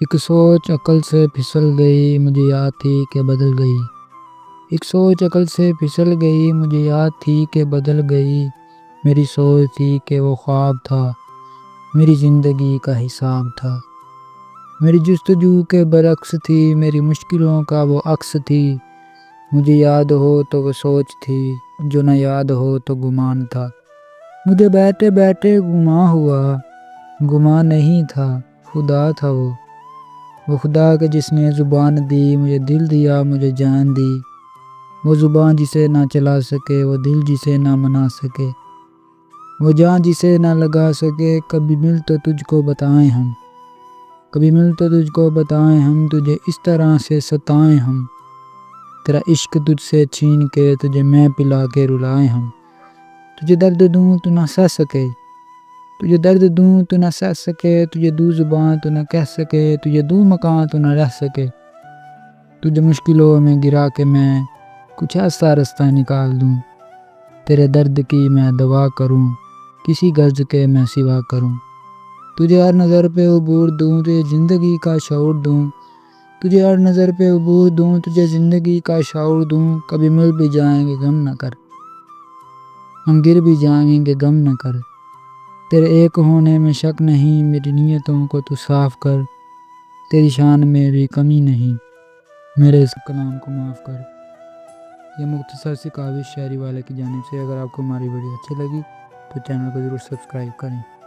ایک سوچ عقل سے پھسل گئی، مجھے یاد تھی کہ بدل گئی۔ ایک سوچ عقل سے پھسل گئی، مجھے یاد تھی کہ بدل گئی۔ میری سوچ تھی کہ وہ خواب تھا، میری زندگی کا حساب تھا۔ میری جستجو کے برعکس تھی، میری مشکلوں کا وہ عکس تھی۔ مجھے یاد ہو تو وہ سوچ تھی، جو نہ یاد ہو تو گمان تھا۔ مجھے بیٹھے بیٹھے گما ہوا، گما نہیں تھا، خدا تھا وہ خدا کہ جس نے زبان دی، مجھے دل دیا، مجھے جان دی۔ وہ زبان جسے نہ چلا سکے، وہ دل جسے نہ منا سکے، وہ جان جسے نہ لگا سکے۔ کبھی مل تو تجھ کو بتائیں ہم، کبھی مل تو تجھ کو بتائیں ہم، تجھے اس طرح سے ستائیں ہم۔ تیرا عشق تجھ سے چھین کے، تجھے میں پلا کے رلائیں ہم۔ تجھے درد دوں تو نہ سہ سکے، تجھے درد دوں تو نہ سہ سکے، تجھے دوں زباں تو نہ کہہ سکے، تجھے دوں مکان تو نہ رہ سکے۔ تجھے مشکلوں میں گرا کے میں کچھ ایسا رستہ نکال دوں، تیرے درد کی میں دوا کروں، کسی غرض کے میں سوا کروں۔ تجھے ہر نظر پہ عبور دوں، تجھے زندگی کا شعور دوں، تجھے ہر نظر پہ عبور دوں، تجھے زندگی کا شعور دوں۔ کبھی مل بھی جائیں گے غم نہ کر، ہم گر بھی جائیں گے غم نہ کر۔ تیرے ایک ہونے میں شک نہیں، میری نیتوں کو تو صاف کر۔ تیری شان میں بھی کمی نہیں، میرے اس کلام کو معاف کر۔ یہ مختصر سی کاوش شاعری والے کی جانب سے۔ اگر آپ کو ہماری ویڈیو اچھی لگی تو چینل کو ضرور سبسکرائب کریں۔